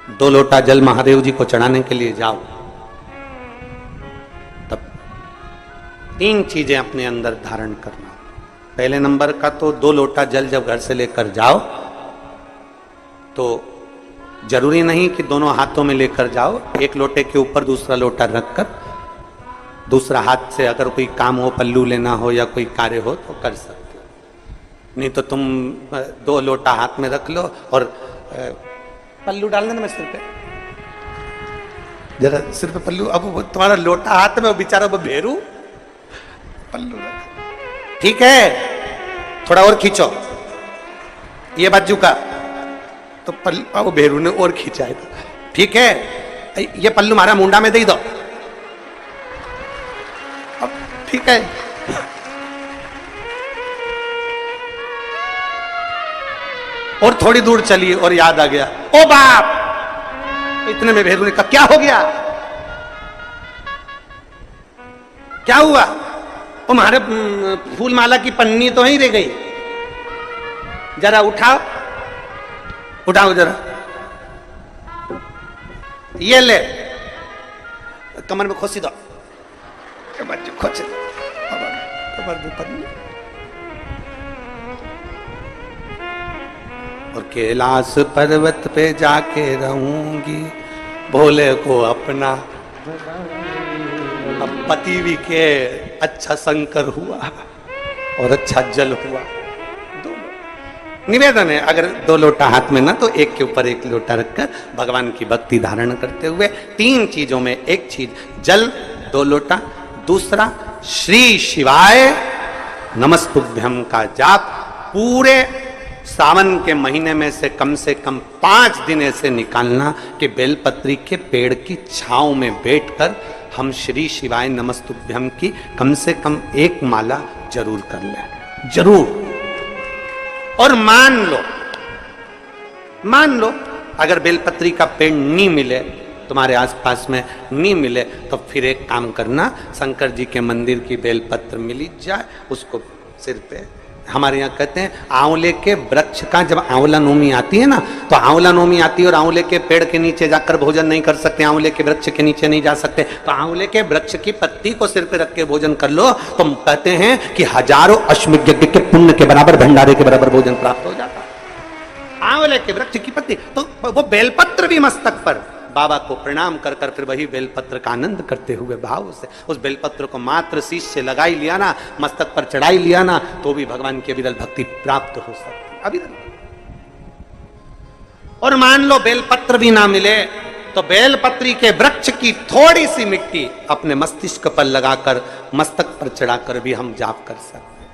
2 लोटा जल महादेव जी को चढ़ाने के लिए जाओ, तब 3 चीजें अपने अंदर धारण करना। पहले नंबर का तो 2 लोटा जल जब घर से लेकर जाओ तो जरूरी नहीं कि दोनों हाथों में लेकर जाओ, एक लोटे के ऊपर दूसरा लोटा रखकर दूसरा हाथ से अगर कोई काम हो, पल्लू लेना हो या कोई कार्य हो तो कर सकते हो। नहीं तो तुम 2 लोटा हाथ में रख लो और पल्लू डाल देना सिर पे, जरा सिर पे पल्लू। अब वो तुम्हारा लोटा हाथ में, बेचारा वो भेरू पल्लू, ठीक है, थोड़ा और खींचो ये बाजू का, तो पल्लू वो भेरू ने और खींचा है, ठीक है, ये पल्लू हमारा मुंडा में दे दो, अब ठीक है। और थोड़ी दूर चली और याद आ गया, ओ बाप, इतने में भेरू ने कहा क्या हो गया, क्या हुआ? वो हमारे फूल माला की पन्नी तो ही रह गई, जरा उठाओ, उठाओ जरा, ये ले, कमर में खोसी दो, खोसी दो, कमर में पन्नी। और कैलाश पर्वत पे जाके रहूंगी, भोले को अपना। अब पति भी के अच्छा शंकर हुआ और अच्छा जल हुआ। निवेदन है, अगर 2 लोटा हाथ में ना तो एक के ऊपर एक लोटा रखकर भगवान की भक्ति धारण करते हुए 3 चीजों में एक चीज जल 2 लोटा, दूसरा श्री शिवाय नमस्तुभ्यम का जाप पूरे सावन के महीने में से कम 5 दिन ऐसे निकालना कि बेलपत्री के पेड़ की छांव में बैठकर हम श्री शिवाय नमस्तुभ्यम की कम से कम 1 माला जरूर कर लें, जरूर। और मान लो अगर बेलपत्री का पेड़ नहीं मिले, तुम्हारे आसपास में नहीं मिले, तो फिर एक काम करना, शंकर जी के मंदिर की बेलपत्र मिली जाए, उसको सिर पे, हमारे यहाँ कहते हैं आंवले के वृक्ष का, जब आंवला नवमी आती है ना, तो आंवला नवमी आती है और आंवले के पेड़ के नीचे जाकर भोजन नहीं कर सकते, आंवले के वृक्ष के नीचे नहीं जा सकते, तो आंवले के वृक्ष की पत्ती को सिर पे रख के भोजन कर लो, तो कहते हैं कि हजारों अश्वमेध यज्ञ के पुण्य के बराबर, भंडारे के बराबर भोजन प्राप्त हो जाता है। आंवले के वृक्ष की पत्ती, तो वो बेलपत्र भी मस्तक पर बाबा को प्रणाम कर कर फिर वही बेलपत्र का आनंद करते हुए भाव से उस बेलपत्र को मात्र शीश से लगाई लिया ना, मस्तक पर चढ़ाई लिया ना, तो भी भगवान की अविरल भक्ति प्राप्त हो सकती, अविरल। और मान लो बेलपत्र भी ना मिले तो बेलपत्री के वृक्ष की थोड़ी सी मिट्टी अपने मस्तिष्क पर लगाकर, मस्तक पर चढ़ाकर भी हम जाप कर सकते।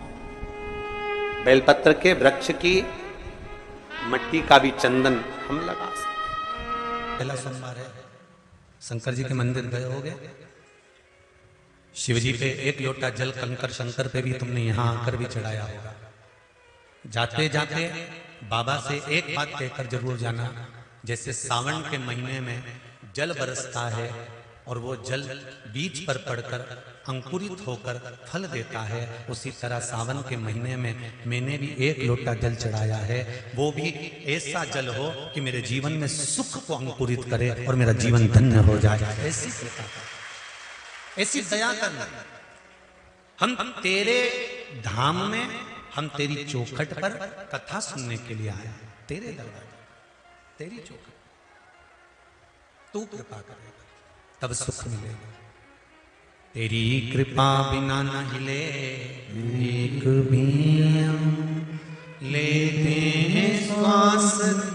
बेलपत्र के वृक्ष की मिट्टी का भी चंदन हम लगा सकते। पहला सोमवार है, शंकर जी के मंदिर गए होगे, शिव जी पे 1 लोटा जल कंकर शंकर पे भी तुमने यहां आकर भी चढ़ाया होगा। जाते जाते बाबा से एक बात कहकर जरूर जाना, जैसे सावन के महीने में जल बरसता है और वो जल बीज पर पड़कर अंकुरित होकर फल देता है, उसी तरह सावन के महीने में मैंने भी 1 लोटा जल चढ़ाया है, वो भी ऐसा जल हो कि मेरे जीवन में सुख को अंकुरित करे और मेरा जीवन धन्य हो जाए। ऐसी दया करना। हम तेरे धाम में, हम तेरी चौखट पर कथा सुनने के लिए आए, तेरे दरबार, तेरी चौखट, तू कृपा करेगा तब सुख मिलेगा। तेरी कृपा बिना न हिले एक भी लेते हैं श्वास,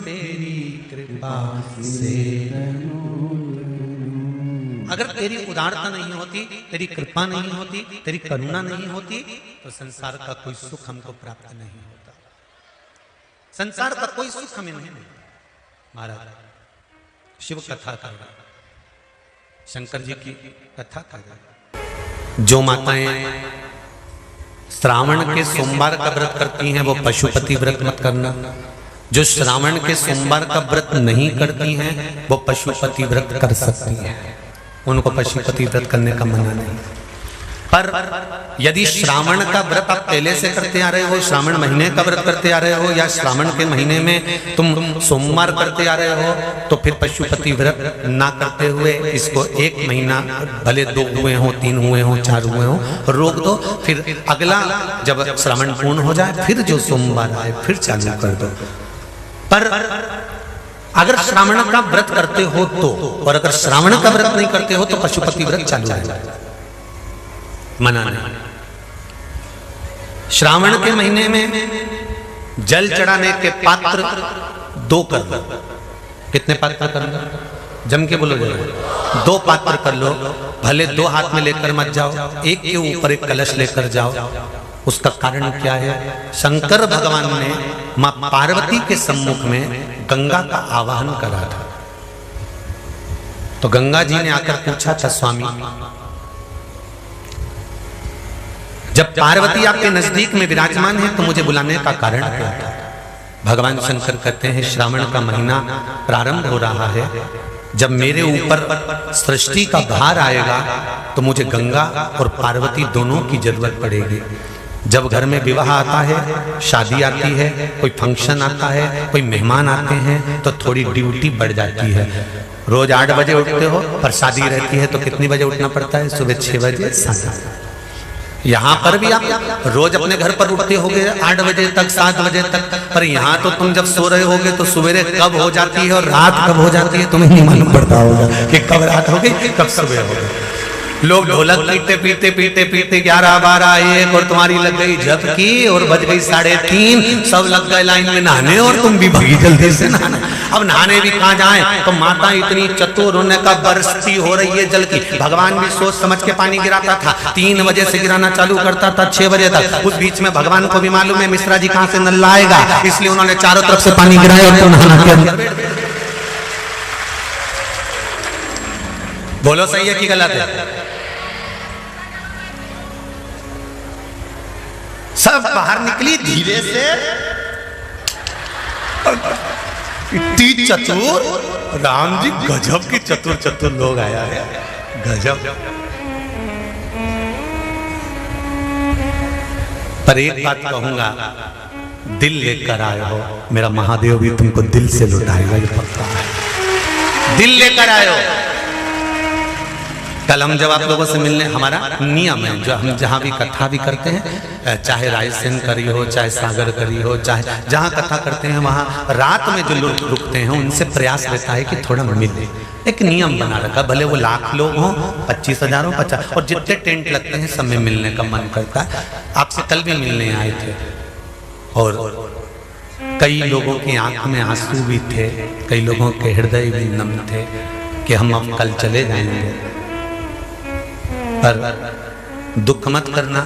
तेरी कृपा से। अगर तेरी उदारता नहीं होती, तेरी कृपा नहीं होती, तेरी करुणा नहीं होती, तो संसार का कोई सुख हमको प्राप्त नहीं होता। संसार का कोई सुख हमें नहीं मिलता। महाराज शिव कथा कर रहा, शंकर जी की कथा कर रहा। जो माताएं श्रावण के सोमवार का व्रत करती हैं वो पशुपति व्रत मत करना। जो श्रावण के सोमवार का व्रत नहीं करती हैं वो पशुपति व्रत कर सकती हैं, उनको पशुपति व्रत करने का मना नहीं। पर यदि श्रावण का व्रत आप पहले से करते आ रहे हो, श्रावण महीने का व्रत करते आ रहे हो, या श्रावण के महीने में तुम सोमवार करते आ रहे हो, तो फिर पशुपति व्रत ना करते हुए इसको 1 महीना, भले 2 हुए हो, 3 हुए हो, 4 हुए हो, रोक दो। फिर अगला जब श्रावण पूर्ण हो जाए फिर जो सोमवार आए फिर चालू कर दो। पर अगर श्रावण का व्रत करते हो तो, और अगर श्रावण का व्रत नहीं करते हो तो पशुपति व्रत चालू है, मना नहीं। श्रावण के महीने में जल चढ़ाने के पात्र 2 कर लो। कितने पात्र कर लो? जम के बोलो जरा। 2 पात्र कर लो, भले 2 हाथ में लेकर मत जाओ, एक के ऊपर एक कलश लेकर जाओ। उसका कारण क्या है? शंकर भगवान ने मां पार्वती के सम्मुख में गंगा का आवाहन करा था। तो गंगा जी ने आकर पूछा था, स्वामी जब पार्वती आपके नजदीक में विराजमान है तो मुझे बुलाने का कारण क्या था? भगवान शंकर कहते हैं, श्रावण का महीना प्रारंभ हो रहा है, जब मेरे ऊपर सृष्टि का भार आएगा तो मुझे गंगा और पार्वती दोनों की जरूरत पड़ेगी। जब घर में विवाह आता है, शादी आती है, कोई फंक्शन आता है, कोई मेहमान आते हैं, तो थोड़ी ड्यूटी बढ़ जाती है। रोज 8 बजे उठते हो, पर शादी रहती है तो कितनी बजे उठना पड़ता है? सुबह 6 बजे 7 बजे। यहाँ पर भी आप रोज अपने घर पर उठते होगे 8 बजे तक, 7 बजे तक, पर यहाँ तो तुम जब सो रहे होगे तो सवेरे कब हो जाती है और रात कब हो जाती है तुम्हें नहीं मालूम पड़ता होगा कि कब रात हो गई कब सुबह हो गई। लोग ढोलक पीटते पीटते पीटते पीटते 11, 12, 1 और तुम्हारी लग गई झपकी और बज गई 3:30, सब लग गए लाइन में नहाने और तुम भी भागी जल्दी से नहाने। अब नहाने भी कहाँ जाएं? तो माता इतनी चतुर, होने का बरसती हो रही है जल की। भगवान भी सोच समझ के पानी गिराता था, 3 बजे से गिराना चालू करता था 6 बजे तक। उस बीच में भगवान को भी मालूम है मिश्रा जी कहाँ से नल आएगा, इसलिए उन्होंने चारों तरफ से पानी गिराया और नहाना के अंदर। बोलो सही है कि गलत है? सब बाहर निकली धीरे से। इतनी चतुर, राम जी गजब की चतुर चतुर लोग आया है, गजब। पर एक बात कहूंगा, दिल लेकर आए हो, मेरा महादेव भी तुमको दिल से लुटाएगा, ये पक्का है। दिल लेकर आए हो। कल हम जब आप लोगों से मिलने, हमारा नियम है, जो हम जहाँ भी कथा भी करते हैं, चाहे रायसेन करी हो, चाहे सागर करी हो, चाहे जहाँ कथा करते हैं वहाँ रात में जो लोग रुकते हैं उनसे प्रयास रहता है कि थोड़ा मिले। एक नियम बना रखा, भले वो लाख लोग हों, 25,000 हो, 50, और जितने टेंट लगते हैं सब में मिलने का मन करता है। आपसे कल भी मिलने आए थे और कई लोगों की आंख में आंसू भी थे, कई लोगों के हृदय भी नम थे कि हम अब कल चले जाएंगे। पर दुख मत करना,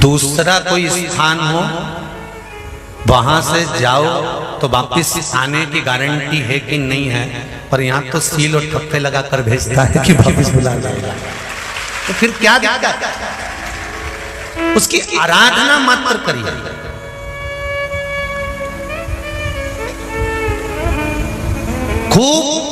दूसरा कोई स्थान हो वहां से जाओ तो वापिस आने की गारंटी है कि नहीं है, पर यहाँ तो सील और ठप्पे लगाकर भेजता है कि वापिस बुला जाएगा। तो फिर क्या दिक्कत? उसकी आराधना मात्र करिए। खूब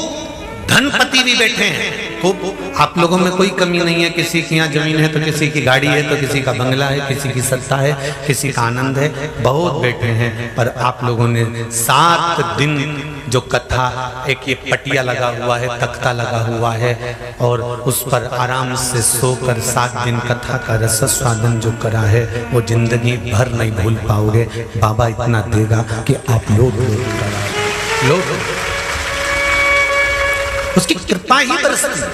धनपति भी बैठे हैं, खूब, आप लोगों में कोई कमी नहीं है। किसी की यहाँ जमीन है तो किसी की गाड़ी है, तो किसी का बंगला है, किसी की सत्ता है, किसी का आनंद है, बहुत बैठे हैं। पर आप लोगों ने 7 दिन जो कथा, एक ये पटिया लगा हुआ है, तख्ता लगा हुआ है, और उस पर आराम से सोकर 7 दिन कथा का रस स्वादन जो करा है वो जिंदगी भर नहीं भूल पाओगे। बाबा इतना देगा कि आप लोग उसकी कृपा ही बरसती है।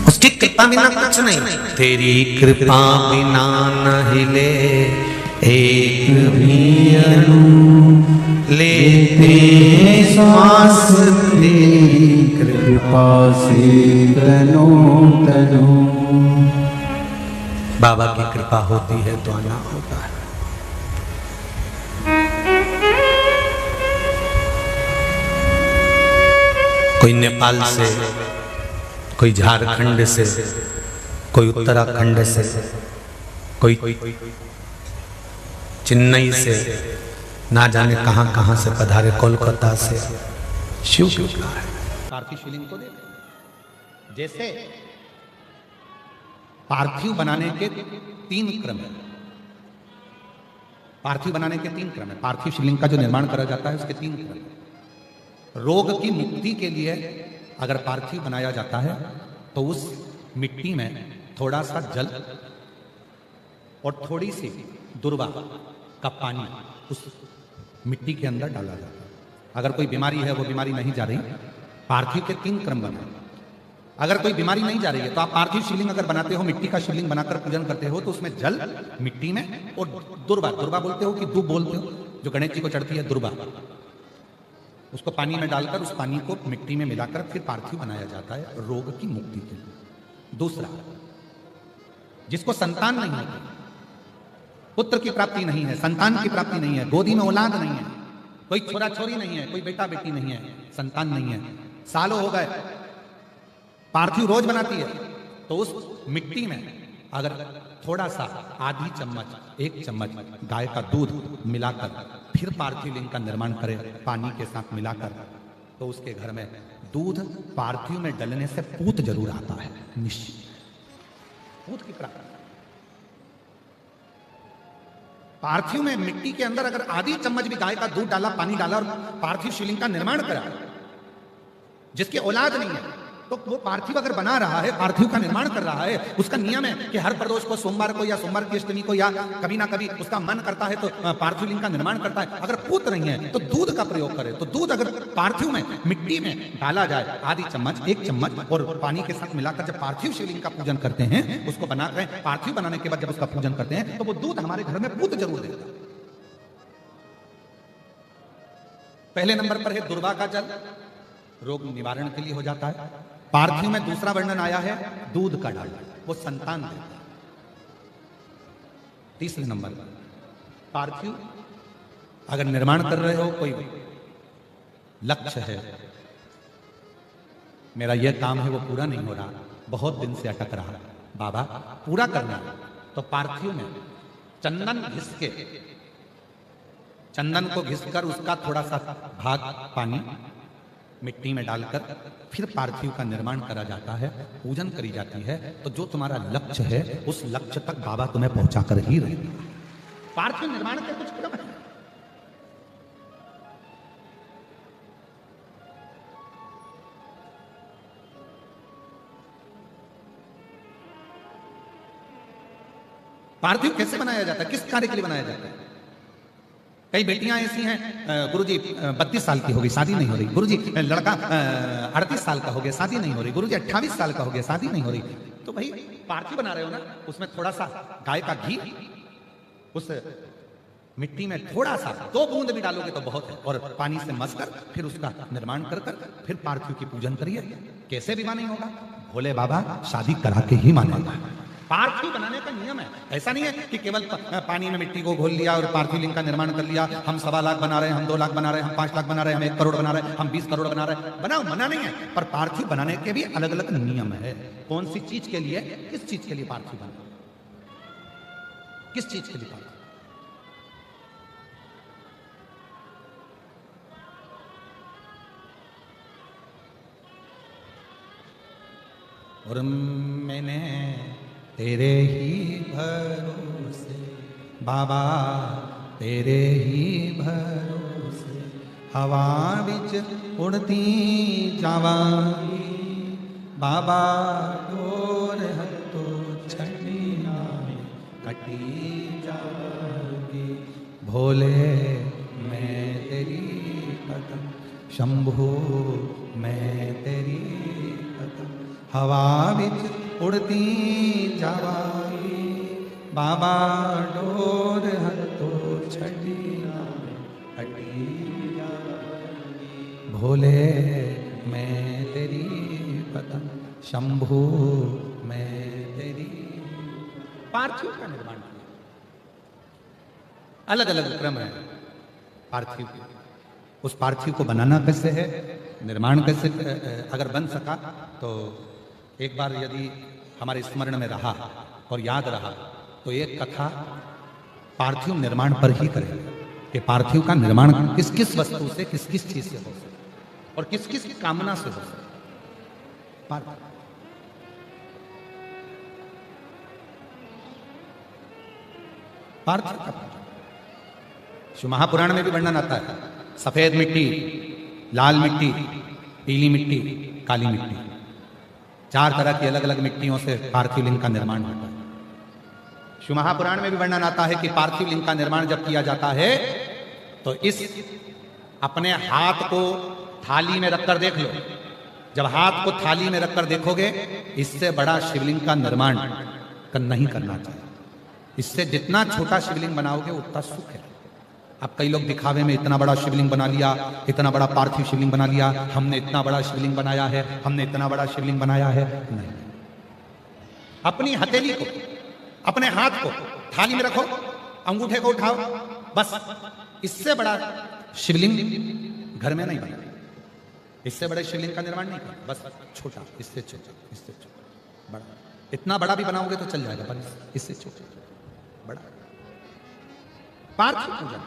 उसकी कृपा बिना कुछ नहीं। तेरी कृपा बिना न हिले एक भी अणु, लेते श्वास तेरी कृपा से तनो तनो। बाबा की कृपा होती है तो आना होता है। कोई नेपाल से, कोई झारखंड से, कोई उत्तराखंड से, कोई चेन्नई से, ना जाने कहां कहां से पधारे, कोलकाता से शिव का है। पार्थिव शिवलिंग को देख, जैसे पार्थिव बनाने के 3 क्रम है। पार्थिव बनाने के 3 क्रम है। पार्थिव शिवलिंग का जो निर्माण करा जाता है उसके 3 क्रम है। रोग की मुक्ति के लिए अगर पार्थिव बनाया जाता है तो उस मिट्टी में थोड़ा सा जल और थोड़ी सी दुर्वा का पानी उस मिट्टी के अंदर डाला जाता है। अगर कोई बीमारी है, वो बीमारी नहीं जा रही, पार्थिव के 3 क्रम बने। अगर कोई बीमारी नहीं जा रही है तो आप पार्थिव शिवलिंग अगर बनाते हो, मिट्टी का शिवलिंग बनाकर पूजन करते हो, तो उसमें जल मिट्टी में और दुर्वा, दुर्वा बोलते हो कि दूब बोलते हो, जो गणेश जी को चढ़ती है दुर्वा, उसको पानी में डालकर उस पानी को मिट्टी में मिलाकर फिर पार्थिव बनाया जाता है रोग की मुक्ति के लिए। दूसरा, जिसको संतान नहीं होती, पुत्र की प्राप्ति नहीं है, संतान की प्राप्ति नहीं है, गोदी में औलाद नहीं है, कोई छोरा छोरी नहीं है, कोई बेटा बेटी नहीं है, संतान नहीं है, सालों हो गए, पार्थिव रोज बनाती है, तो उस मिट्टी में अगर थोड़ा सा आधी चम्मच, 1 चम्मच गाय का दूध मिलाकर फिर पार्थिव लिंग का निर्माण करे पानी के साथ मिलाकर, तो उसके घर में दूध पार्थिव में डलने से पूत जरूर आता है, निश्चित पूत की प्राप्ति। पार्थिव में मिट्टी के अंदर अगर आधी चम्मच भी गाय का दूध डाला, पानी डाला और पार्थिव शिवलिंग का निर्माण करा, जिसकी औलाद नहीं है, तो वो पार्थिव अगर बना रहा है, पार्थिव का निर्माण कर रहा है, उसका नियम है कि हर प्रदोष को, सोमवार को या सोमवार की अष्टमी को या कभी ना कभी उसका मन करता है तो पार्थिव लिंग का निर्माण करता है। अगर पूत नहीं है तो दूध का प्रयोग करे। तो दूध अगर पार्थिव में मिट्टी में डाला जाए, आधी चम्मच, 1 चम्मच, और पानी के साथ मिलाकर जब पार्थिव शिवलिंग का पूजन करते हैं, उसको बनाकर पार्थिव बनाने के बाद जब उसका पूजन करते हैं, तो वो दूध हमारे घर में पूत जरूर देता है। पहले नंबर पर है दुर्वा का जल, रोग निवारण के लिए हो जाता है। पार्थिव में दूसरा वर्णन आया है दूध का डालना, वो संतान देता है। तीसरे नंबर पर पार्थिव अगर निर्माण कर रहे हो, कोई लक्ष्य है, मेरा यह काम है वो पूरा नहीं हो रहा, बहुत दिन से अटक रहा, बाबा पूरा करना है, तो पार्थिव में चंदन घिस के, चंदन को घिसकर उसका थोड़ा सा भाग पानी मिट्टी में डालकर फिर पार्थिव का निर्माण करा जाता है, पूजन करी जाती है। तो जो तुम्हारा लक्ष्य है उस लक्ष्य तक बाबा तुम्हें पहुंचा कर ही रहेगा। पार्थिव निर्माण के कुछ क्रम है। पार्थिव कैसे बनाया जाता है, किस कार्य के लिए बनाया जाता है? कई बेटियां ऐसी हैं, गुरुजी 32 साल की हो गई, शादी नहीं हो रही। गुरुजी लड़का 38 साल का हो गया, शादी नहीं हो रही। गुरुजी 28 साल का हो गया, शादी नहीं हो रही। तो भाई पार्थिव बना रहे हो ना, उसमें थोड़ा सा गाय का घी उस मिट्टी में थोड़ा सा 2 बूंद भी डालोगे तो बहुत है, और पानी से मसकर फिर उसका निर्माण कर फिर पार्थिव की पूजन करिए। कैसे विवाह नहीं होगा? भोले बाबा शादी करा के ही मानेगा। पार्थिव बनाने का नियम है। ऐसा नहीं है कि केवल पानी में मिट्टी को घोल लिया और पार्थिव लिंग का निर्माण कर लिया। हम 1.25 लाख बना रहे हैं, हम 2 लाख बना रहे हैं, हम 5 लाख बना रहे हैं, हम 1 करोड़ बना रहे हैं, हम 20 करोड़ बना रहे हैं। बनाओ, मना नहीं है, पर पार्थिव बनाने के भी अलग अलग नियम है। कौन सी चीज के लिए, किस चीज के लिए पार्थिव बना, किस चीज के लिए पार्थिव? और मैंने तेरे ही भरोसे बाबा, तेरे ही भरोसे हवा बिच उड़ती जावांगी बाबा, डोर हथो छड़िया कटी जाऊंगी। भोले मैं तेरी कदम, शंभू मैं तेरी कदम, हवा बिच उड़ती जावाई बाबा, डोर हथो छड़िया हटी जावाई। भोले मैं तेरी पतन, शंभू मैं तेरी। पार्थिव का निर्माण अलग अलग क्रम है पार्थिव के। उस पार्थिव को बनाना कैसे है, निर्माण कैसे, अगर बन सका तो एक बार यदि हमारे स्मरण में रहा और याद रहा तो एक कथा पार्थिव निर्माण पर ही करें। कि पार्थिव का निर्माण किस किस वस्तु से, किस किस चीज से हो सकता और किस किस कामना से हो सकता। पार्थिव का शिव महापुराण में भी वर्णन आता है। सफेद मिट्टी, लाल मिट्टी, पीली मिट्टी, काली मिट्टी, 4 तरह की अलग अलग मिट्टियों से पार्थिव लिंग का निर्माण होता है। शिव महापुराण में भी वर्णन आता है कि पार्थिव लिंग का निर्माण जब किया जाता है तो इस अपने हाथ को थाली में रखकर देख लो। जब हाथ को थाली में रखकर देखोगे, इससे बड़ा शिवलिंग का निर्माण नहीं करना चाहिए। इससे जितना छोटा शिवलिंग बनाओगे उतना सुख है। अब कई लोग दिखावे में इतना बड़ा शिवलिंग बना लिया, इतना बड़ा पार्थिव शिवलिंग बना लिया, हमने इतना बड़ा शिवलिंग बनाया है, हमने इतना बड़ा शिवलिंग बनाया है। नहीं, अपनी हथेली को, अपने हाथ को थाली में रखो, अंगूठे को उठाओ, बस। इससे बड़ा शिवलिंग घर में नहीं बना, इससे बड़े शिवलिंग का निर्माण नहीं कर, बस छोटा, इससे छोटा, इससे छोटा, बड़ा। इतना बड़ा भी बनाओगे तो चल जाएगा, पर इससे छोटा, बड़ा। पार्थिव पूजन।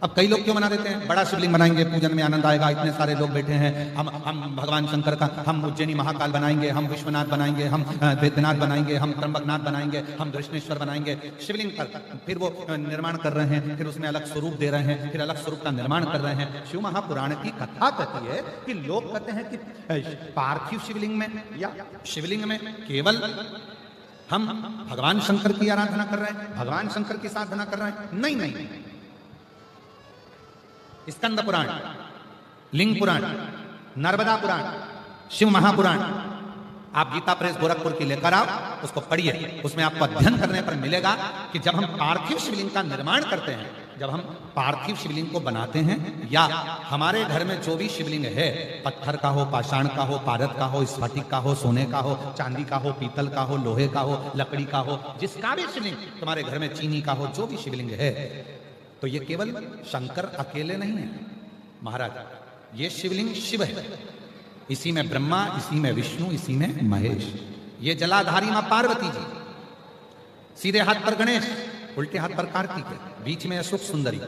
अब कई लोग क्यों बना देते हैं, बड़ा शिवलिंग बनाएंगे, पूजन में आनंद आएगा, इतने सारे लोग बैठे हैं, हम भगवान शंकर का, हम उज्जैनी महाकाल बनाएंगे, हम विश्वनाथ बनाएंगे, हम वैद्यनाथ बनाएंगे, हम त्र्यंबकनाथ बनाएंगे, हम दृष्णेश्वर बनाएंगे। शिवलिंग पर फिर वो निर्माण कर रहे हैं, फिर उसमें अलग स्वरूप दे रहे हैं, फिर अलग स्वरूप का निर्माण कर रहे हैं। शिव महापुराण की कथा कहती है कि लोग कहते हैं कि पार्थिव शिवलिंग में या शिवलिंग में केवल हम भगवान शंकर की आराधना कर रहे हैं, भगवान शंकर की साधना कर रहे हैं। नहीं नहीं, स्कंद पुराण, लिंग पुराण, नर्मदा पुराण, शिव महापुराण, आप गीता प्रेस गोरखपुर की लेकर आओ, उसको पढ़िए। उसमें आपको अध्ययन करने पर मिलेगा कि जब हम पार्थिव शिवलिंग का निर्माण करते हैं, जब हम पार्थिव शिवलिंग को बनाते हैं, या हमारे घर में जो भी शिवलिंग है, पत्थर का हो, पाषाण का हो, पारद का हो, स्फटिक का हो, सोने का हो, चांदी का हो, पीतल का हो, लोहे का हो, लकड़ी का हो, जिसका भी शिवलिंग तुम्हारे घर में, चीनी का हो, जो भी शिवलिंग है, तो ये केवल शंकर अकेले नहीं है महाराज, ये शिवलिंग शिव है। इसी में ब्रह्मा, इसी में विष्णु, इसी में महेश। ये जलाधारी मां पार्वती जी, सीधे हाथ पर गणेश, उल्टे हाथ पर कार्तिक है, बीच में अशोक सुंदरी।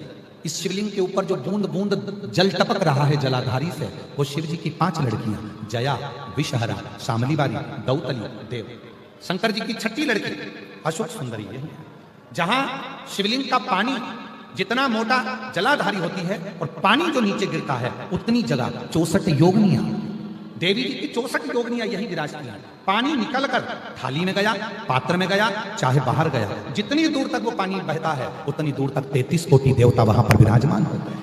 इस शिवलिंग के ऊपर जो बूंद बूंद जल टपक रहा है जलाधारी से, वो शिव जी की 5 लड़कियां, जया, विषहरा, शामली बारी, दौतली, देव। शंकर जी की 6ठी लड़की अशोक सुंदरी है। जहां शिवलिंग का पानी जितना मोटा जलाधारी होती है और पानी जो नीचे गिरता है, उतनी जगह 64 योगनियां, देवी जी की 64 योगनियां यही विराजती हैं। पानी निकलकर थाली में गया, पात्र में गया, चाहे बाहर गया, जितनी दूर तक वो पानी बहता है, उतनी दूर तक 33 कोटि देवता वहां पर विराजमान होते हैं।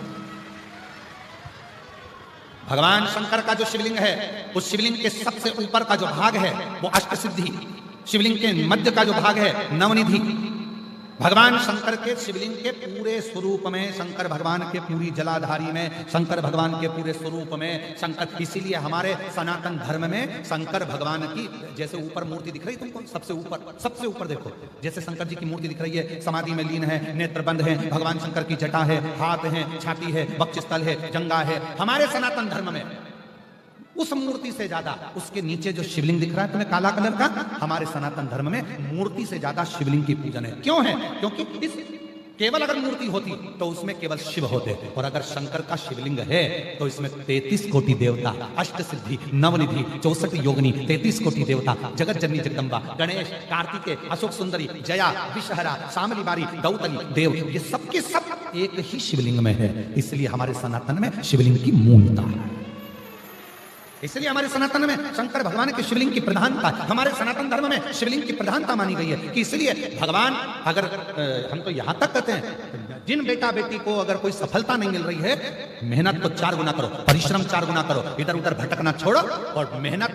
भगवान शंकर का जो शिवलिंग है, उस शिवलिंग के सबसे ऊपर का जो भाग है वो अष्टसिद्धि, शिवलिंग के मध्य का जो भाग है नवनिधि। भगवान शंकर के शिवलिंग के पूरे स्वरूप में, शंकर भगवान के पूरी जलाधारी में, शंकर भगवान के पूरे स्वरूप में शंकर। इसीलिए हमारे सनातन धर्म में शंकर भगवान की, जैसे ऊपर मूर्ति दिख रही तुमको, सबसे ऊपर देखो, जैसे शंकर जी की मूर्ति दिख रही है, समाधि में लीन है, नेत्र बंद है, भगवान शंकर की जटा है, हाथ है, छाती है, वक्षस्थल है, जंगा है। हमारे सनातन धर्म में उस मूर्ति से ज्यादा, उसके नीचे जो शिवलिंग दिख रहा है तुम्हें काला कलर का, हमारे सनातन धर्म में मूर्ति से ज्यादा शिवलिंग की पूजन है। क्यों है? क्योंकि इस केवल अगर मूर्ति होती तो उसमें केवल शिव होते, और अगर शंकर का शिवलिंग है तो इसमें 33 कोटि देवता, अष्ट सिद्धि, नवनिधि, 64 योगिनी, 33 कोटि देवता, जगत जननी जगदम्बा, गणेश, कार्तिकेय, अशोक सुंदरी, जया, विषहरा, शामली बारी, दौतली, देव, ये सबके सब एक ही शिवलिंग में है। इसलिए हमारे सनातन में शिवलिंग की मूलता है। इसलिए हमारे सनातन में शंकर भगवान के शिवलिंग की प्रधानता, हमारे सनातन धर्म में शिवलिंग की प्रधानता मानी गई है। कि इसलिए भगवान, अगर हम तो यहां तक कहते हैं, जिन बेटा बेटी को अगर कोई सफलता नहीं मिल रही है, मेहनत तो 4 गुना करो, परिश्रम 4 गुना करो, इधर उधर भटकना छोड़ो, और मेहनत,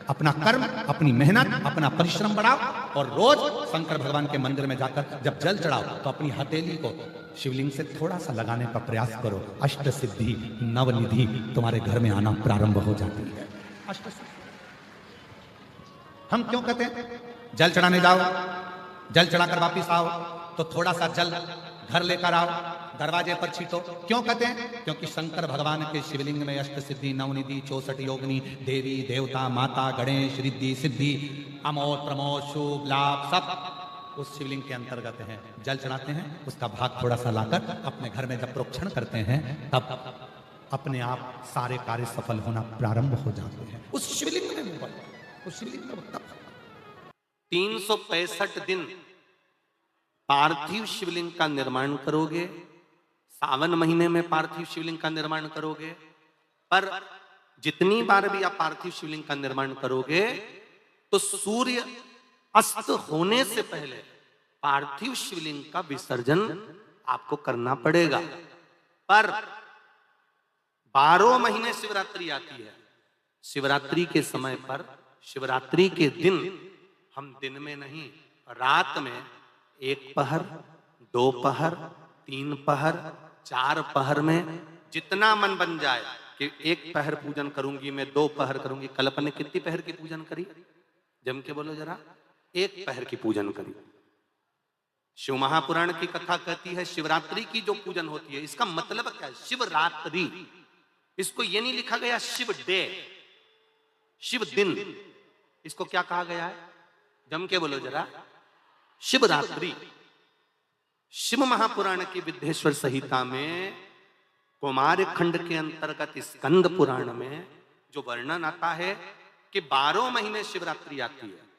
अपना कर्म, अपनी मेहनत, अपना परिश्रम बढ़ाओ, और रोज शंकर भगवान के मंदिर में जाकर जब जल चढ़ाओ तो अपनी हथेली को शिवलिंग से थोड़ा सा लगाने का प्रयास करो। अष्ट सिद्धि, नवनिधि तुम्हारे घर में आना प्रारंभ हो जाती है। अष्ट सिद्धि हम क्यों कहते हैं? जल चढ़ाने जाओ, जल चढ़ाकर वापिस आओ तो थोड़ा सा जल घर लेकर आओ, दरवाजे पर छीटो। क्यों कहते हैं? क्योंकि शंकर भगवान के शिवलिंग में अष्ट सिद्धि, नवनिधि, 64 योगिनी, देवी देवता, माता, गणेश, रिद्धि सिद्धि, अमोद प्रमोद शुभ लाभ सब उस शिवलिंग के अंतर्गत है, जल चढ़ाते हैं, उसका भाग थोड़ा सा लाकर अपने घर में जब प्रोक्षण करते हैं तब अपने आप सारे कार्य सफल होना प्रारंभ हो जाते हैं। उस शिवलिंग में वो उस शिवलिंग में वो तप 365 दिन पार्थिव शिवलिंग का निर्माण करोगे, सावन महीने में पार्थिव शिवलिंग का निर्माण करोगे, पर जितनी बार भी आप पार्थिव शिवलिंग का निर्माण करोगे तो सूर्य अस्त होने से पहले पार्थिव शिवलिंग का विसर्जन आपको करना पड़ेगा। पर 12 महीने शिवरात्रि आती है, शिवरात्रि के समय पर, शिवरात्रि के दिन हम दिन में नहीं, रात में 1 पहर, 2 पहर, 3 पहर, 4 पहर में जितना मन बन जाए कि 1 पहर पूजन करूंगी मैं, 2 पहर करूंगी। कल अपन ने कितनी पहर की पूजन करी? जम के बोलो जरा। 1 पहर की पूजन करी। शिव महापुराण की कथा कहती है शिवरात्रि की जो पूजन होती है, इसका मतलब क्या है? शिवरात्रि, इसको ये नहीं लिखा गया शिव डे, शिव दिन, इसको क्या कहा गया है? जम के बोलो जरा। शिवरात्रि। शिव महापुराण की विद्येश्वर संहिता में कुमार खंड के अंतर्गत स्कंद पुराण में जो वर्णन आता है कि 12 महीने शिवरात्रि आती है।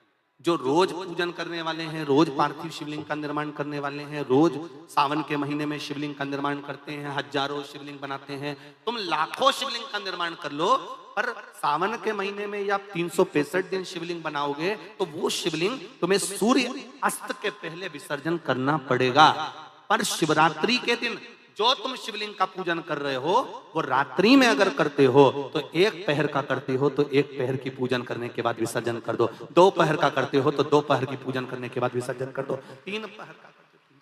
जो रोज पूजन करने वाले हैं, रोज पार्थिव शिवलिंग का निर्माण करने वाले हैं, रोज सावन के महीने में शिवलिंग का निर्माण करते हैं, हजारों शिवलिंग बनाते हैं। तुम लाखों शिवलिंग का निर्माण कर लो, पर सावन के महीने में या 365 दिन शिवलिंग बनाओगे तो वो शिवलिंग तुम्हें सूर्य अस्त के पहले विसर्जन करना पड़ेगा। पर शिवरात्रि के दिन जो तुम शिवलिंग का पूजन कर रहे हो वो रात्रि में अगर करते हो तो 1 पहर का करते हो तो 1 पहर की पूजन करने के बाद विसर्जन कर दो, 2 पहर का करते हो तो 2 पहर की पूजन करने के बाद विसर्जन कर दो, 3 पहर का करते हो,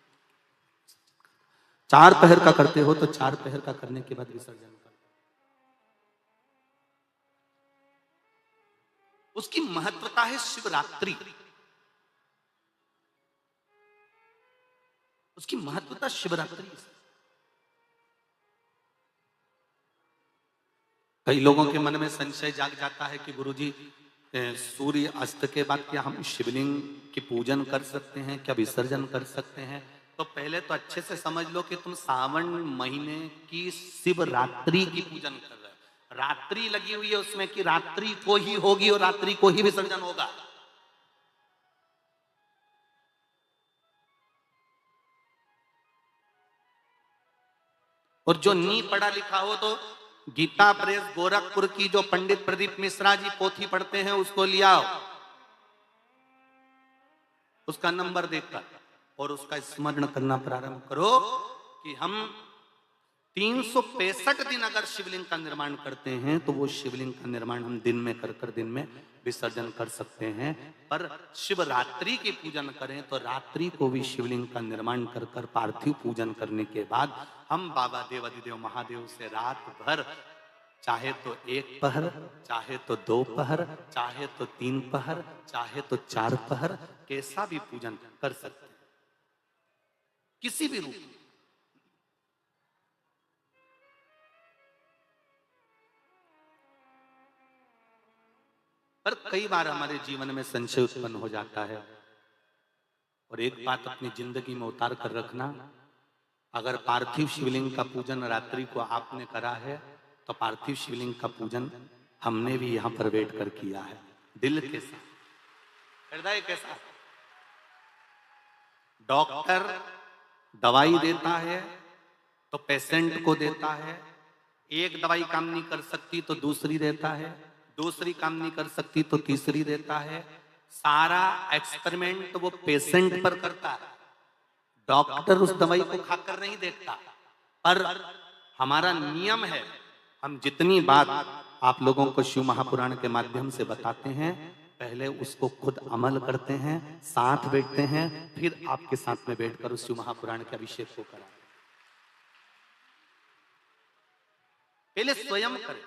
4 पहर का करते हो तो 4 पहर का करने के बाद विसर्जन कर दो। उसकी महत्वता है शिवरात्रि, उसकी महत्वता शिवरात्रि। कई लोगों के मन में संशय जाग जाता है कि गुरुजी सूर्य अस्त के बाद क्या हम शिवलिंग की पूजन कर सकते हैं, क्या विसर्जन कर सकते हैं? तो पहले तो अच्छे से समझ लो कि तुम सावन महीने की शिवरात्रि की पूजन कर रहे हो। रात्रि लगी हुई है उसमें कि रात्रि को ही होगी और रात्रि को ही विसर्जन होगा। और जो नी पढ़ा लिखा हो तो गीता प्रेस गोरखपुर की जो पंडित प्रदीप मिश्रा जी पोथी पढ़ते हैं उसको लिया, उसका नंबर देखकर और उसका स्मरण करना प्रारंभ करो कि हम 365 दिन अगर शिवलिंग का निर्माण करते हैं तो वो शिवलिंग का निर्माण हम दिन में कर दिन में विसर्जन कर सकते हैं। पर शिवरात्रि की पूजन करें तो रात्रि को भी शिवलिंग का निर्माण कर पार्थिव पूजन करने के बाद हम बाबा देवाधिदेव महादेव से रात भर चाहे तो 1 पहर, चाहे तो 2 पहर, चाहे तो 3 पहर, चाहे तो 4 पहर, कैसा भी पूजन कर सकते हैं, किसी भी रूप में। पर कई बार हमारे जीवन में संशय उत्पन्न हो जाता है। और एक बात अपनी जिंदगी में उतार कर रखना, अगर पार्थिव शिवलिंग का पूजन रात्रि को आपने करा है तो पार्थिव शिवलिंग का पूजन हमने भी यहां पर बैठ कर किया है, दिल के साथ, हृदय के साथ। डॉक्टर दवाई देता है तो पेशेंट को देता है, एक दवाई काम नहीं कर सकती तो दूसरी देता है, दूसरी काम नहीं कर सकती तो तीसरी देता है। सारा एक्सपेरिमेंट वो पेशेंट पर करता है, डॉक्टर उस दवाई को खाकर नहीं देखता। पर हमारा नियम है, हम जितनी बात आप लोगों को शिव महापुराण के माध्यम से बताते हैं, पहले उसको खुद अमल करते हैं, साथ बैठते हैं, फिर आपके साथ में बैठकर उस शिव महापुराण के अभिषेक को कराते हैं। पहले स्वयं करें।